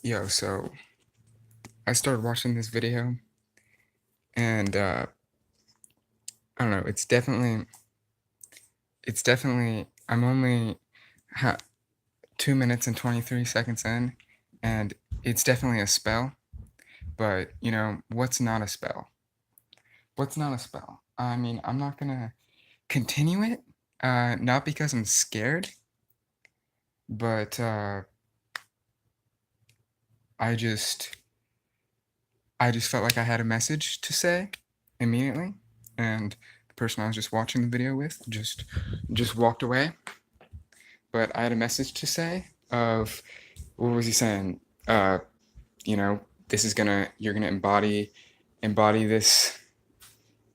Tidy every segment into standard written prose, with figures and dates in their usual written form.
Yo, so I started watching this video, and I don't know. It's definitely. I'm only ha 2 minutes and 23 seconds in, and it's definitely a spell. But what's not a spell? What's not a spell? I mean, I'm not gonna continue it, not because I'm scared, but I just I just felt like I had a message to say immediately, and the person I was just watching the video with just walked away. But I had a message to say of what was he saying? You know, you're gonna embody this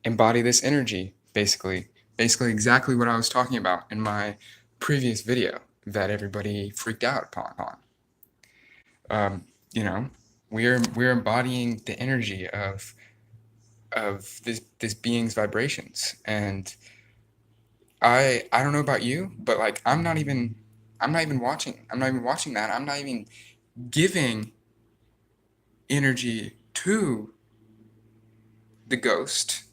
embody this energy, basically exactly what I was talking about in my previous video that everybody freaked out upon. Um, you know, we're embodying the energy of this being's vibrations, and I don't know about you, but like I'm not even watching that. I'm not even giving energy to the ghost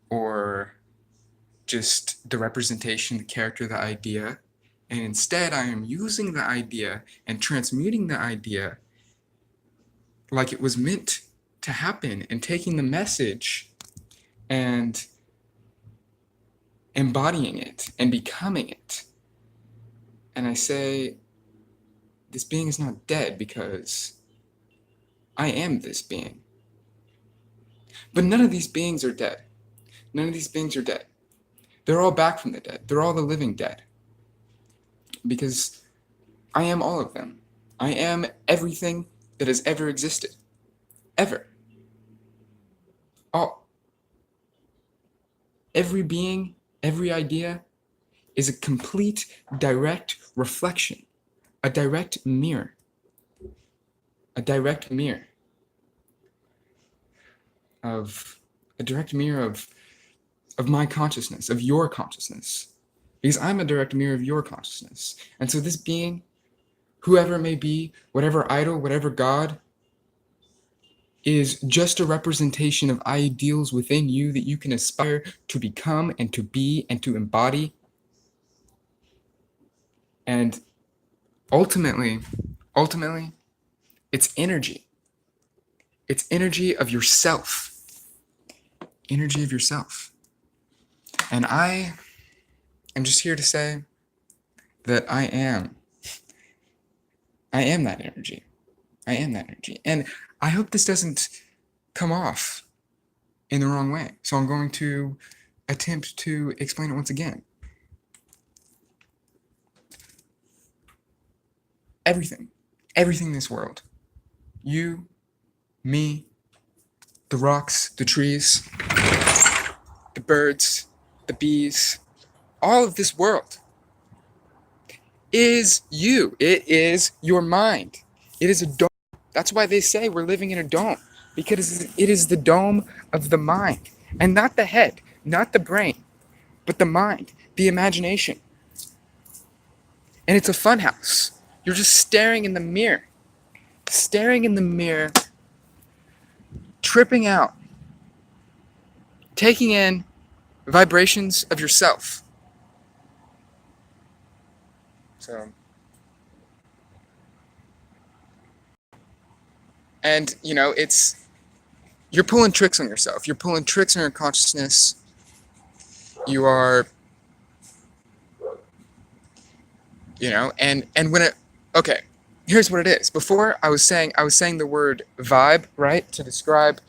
or just the representation, the character, the idea. And instead, I am using the idea and transmuting the idea like it was meant to happen, and taking the message and embodying it and becoming it. And I say, this being is not dead because I am this being. But none of these beings are dead. None of these beings are dead. They're all back from the dead. They're all the living dead. Because I am all of them. I am everything that has ever existed. Ever. All. Every being, every idea is a complete, direct reflection. A direct mirror. A direct mirror. A direct mirror of my consciousness, of your consciousness. Because I'm a direct mirror of your consciousness. And so this being, whoever it may be, whatever idol, whatever god, is just a representation of ideals within you that you can aspire to become and to be and to embody. And ultimately, it's energy. It's energy of yourself. Energy of yourself. And I am just here to say that I am that energy. I am that energy. And I hope this doesn't come off in the wrong way. So I'm going to attempt to explain it once again. Everything in this world, you, me, the rocks, the trees, the birds, the bees, all of this world is you. It is your mind. It is a dome. That's why they say we're living in a dome, because it is the dome of the mind, and not the head, not the brain, but the mind, the imagination. And it's a funhouse. You're just staring in the mirror, tripping out, taking in vibrations of yourself. So, and you're pulling tricks on yourself. You're pulling tricks on your consciousness. You are, and when okay, here's what it is. Before I was saying the word vibe, right? To describe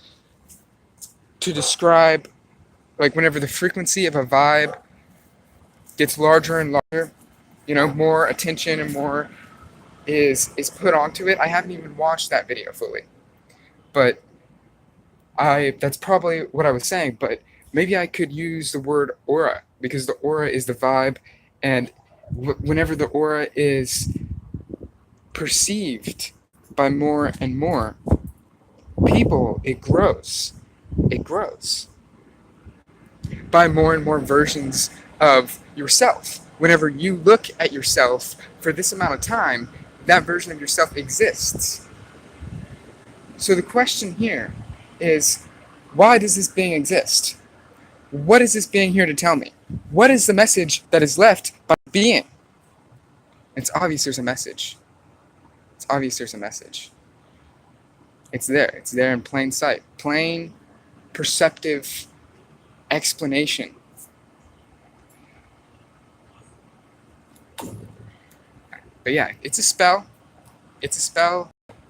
like whenever the frequency of a vibe gets larger and larger, more attention and more is put onto it. I haven't even watched that video fully, but that's probably what I was saying. But maybe I could use the word aura, because the aura is the vibe, and whenever the aura is perceived by more and more people, it grows. It grows by more and more versions of yourself. Whenever you look at yourself for this amount of time, that version of yourself exists. So the question here is, why does this being exist? What is this being here to tell me? What is the message that is left by being? It's obvious there's a message. It's obvious there's a message. It's there. It's there in plain sight. Plain, perceptive explanation. But yeah, it's a spell. It's a spell.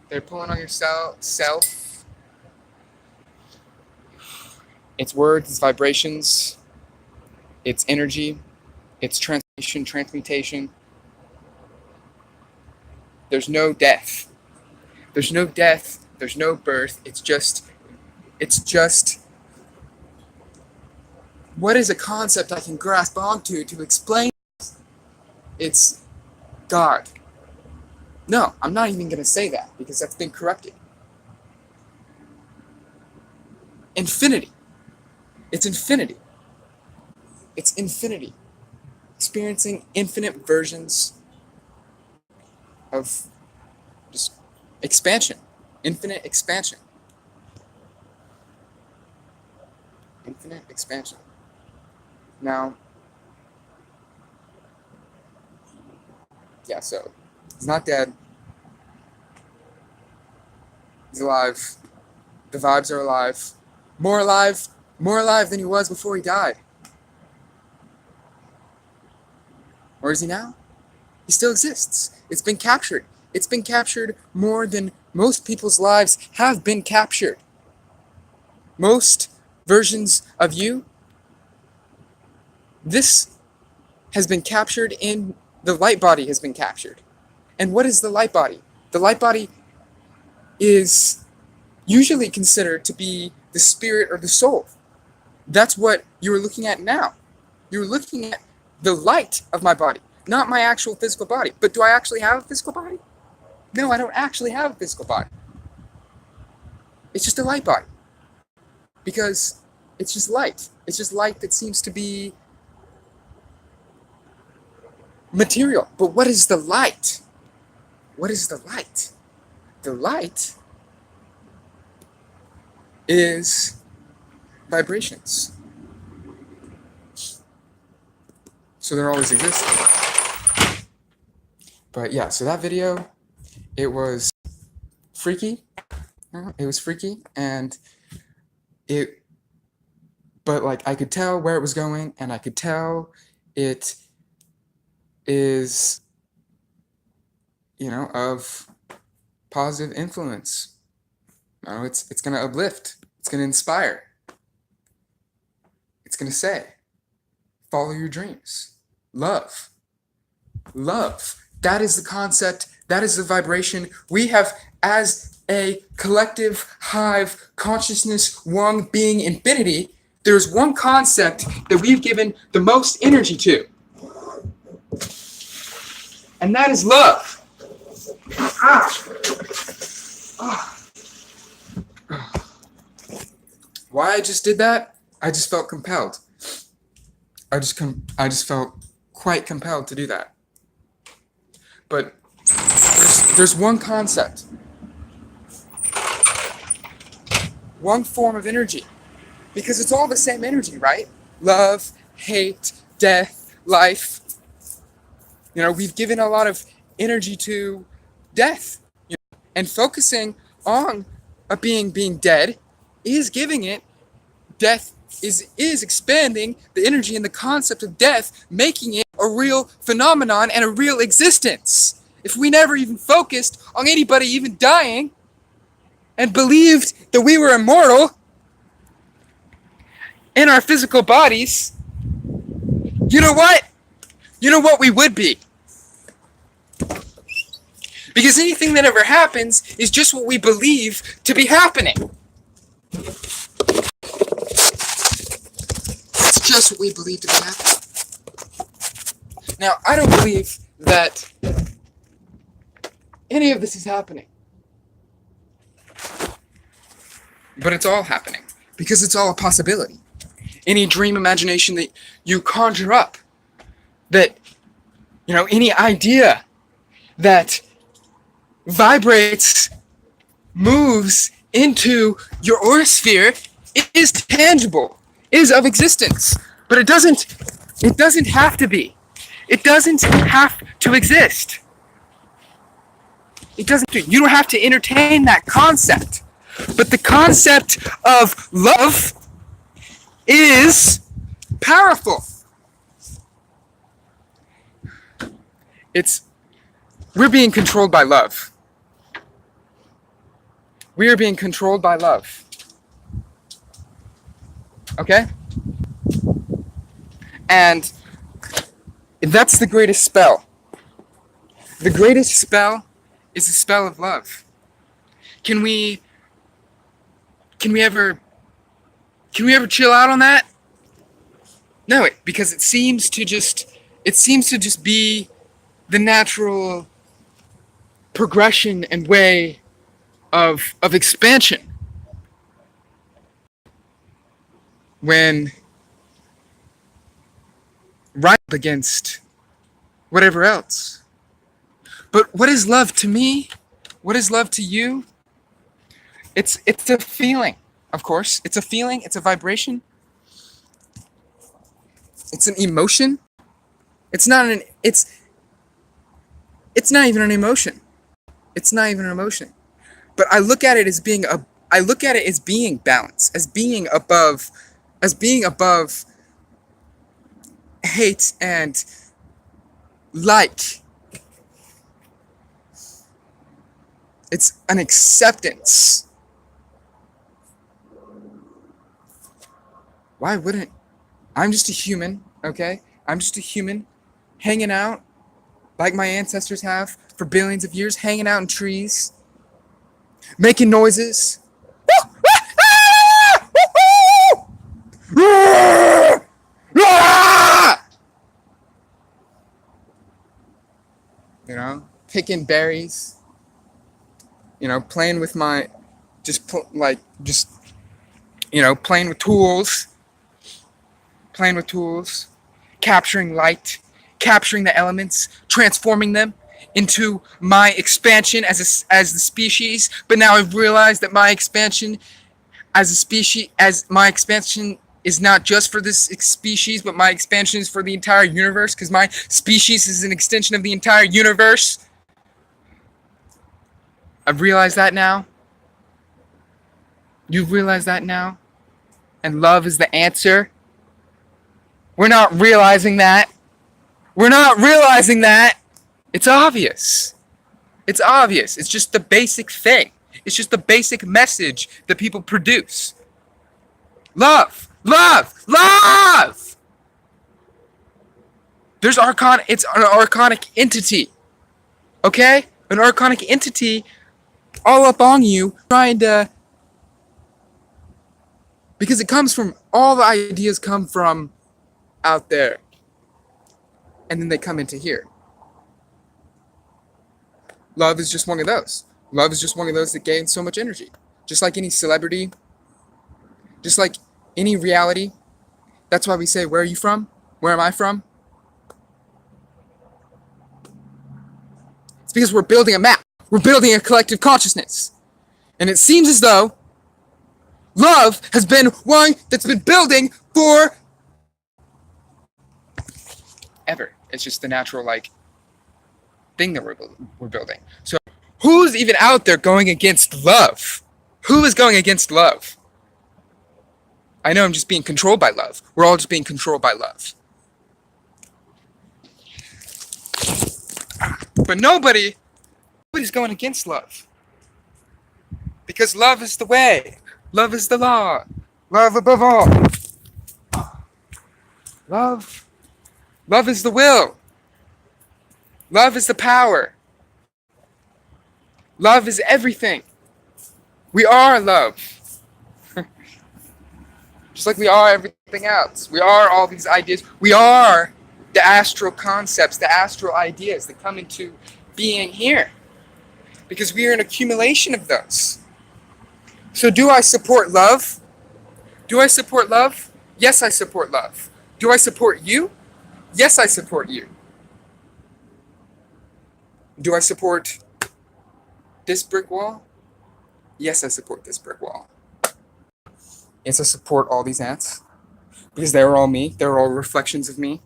They're pulling on your self. It's words, it's vibrations, it's energy, it's transmutation. There's no death. There's no death. There's no birth. It's just, what is a concept I can grasp onto to explain? It's God. No, I'm not even going to say that because that's been corrupted. Infinity. It's infinity. It's infinity. Experiencing infinite versions of just expansion. Infinite expansion. Infinite expansion. Now, yeah, so he's not dead. He's alive. The vibes are alive. More alive than he was before he died. Where is he now? He still exists. It's been captured. It's been captured more than most people's lives have been captured. Most versions of you, this has been captured in the light body has been captured. And what is the light body? The light body is usually considered to be the spirit or the soul. That's what you're looking at now. You're looking at the light of my body, not my actual physical body. But do I actually have a physical body? No, I don't actually have a physical body. It's just a light body. Because it's just light. It's just light that seems to be material. But what is the light? What is the light? The light is vibrations. So they're always existing. But yeah, so that video, it was freaky. It was freaky, and but like I could tell where it was going, and I could tell it is, of positive influence. It's gonna uplift. It's gonna inspire. It's gonna say, follow your dreams. Love. That is the concept. That is the vibration. We have, as a collective hive consciousness, one being infinity, there's one concept that we've given the most energy to. And that is love. Why I just did that? I just felt compelled. I just felt quite compelled to do that. But there's one concept, one form of energy, because it's all the same energy, right? Love, hate, death, life. We've given a lot of energy to death, and focusing on a being dead is giving it death. Is expanding the energy and the concept of death, making it a real phenomenon and a real existence. If we never even focused on anybody even dying and believed that we were immortal in our physical bodies, you know what? You know what we would be? Because anything that ever happens is just what we believe to be happening. Just what we believe to be happening. Now, I don't believe that any of this is happening. But it's all happening. Because it's all a possibility. Any dream imagination that you conjure up, that, any idea that vibrates, moves, into your aura sphere is tangible, is of existence, but it doesn't have to be. It doesn't have to exist. It doesn't. You don't have to entertain that concept. But the concept of love is powerful. We're being controlled by love. We are being controlled by love. Okay? And that's the greatest spell. The greatest spell is the spell of love. Can we ever chill out on that? No, because it seems to just be the natural progression and way of expansion. When right up against whatever else. But what is love to me? What is love to you? It's a feeling, of course. It's a feeling, it's a vibration. It's an emotion. It's not even an emotion. It's not even an emotion. But I look at it as being balance, as being above hate and like. It's an acceptance. Why wouldn't? I'm just a human, okay? I'm just a human hanging out like my ancestors have for billions of years, hanging out in trees, making noises. You know, picking berries. You know, playing with my, playing with tools, capturing light, capturing the elements, transforming them into my expansion as the species. But now I've realized that my expansion as a species, is not just for this species, but my expansion is for the entire universe, because my species is an extension of the entire universe. I've realized that now. You've realized that now. And love is the answer. We're not realizing that. It's obvious. It's just the basic thing. It's just the basic message that people produce. Love. It's an archonic entity. Okay? An archonic entity all up on you, trying to, because all the ideas come from out there, and then they come into here. Love is just one of those. Love is just one of those that gains so much energy. Just like any celebrity, just like any reality. That's why we say, where are you from? Where am I from? It's because we're building a map. We're building a collective consciousness. And it seems as though love has been one that's been building for ever. It's just the natural, thing that we're building. So who's even out there going against love? Who is going against love? I know I'm just being controlled by love. We're all just being controlled by love. But nobody's going against love. Because love is the way. Love is the law. Love above all. Love is the will. Love is the power. Love is everything. We are love. Just like we are everything else. We are all these ideas. We are the astral concepts, the astral ideas that come into being here. Because we are an accumulation of those. So do I support love? Do I support love? Yes, I support love. Do I support you? Yes, I support you. Do I support this brick wall? Yes, I support this brick wall. Yes, I support all these ants because they're all me. They're all reflections of me.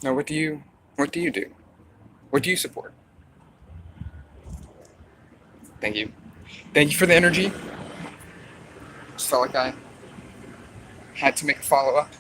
Now, what do you do? What do you support? Thank you. Thank you for the energy. Just felt like I had to make a follow up.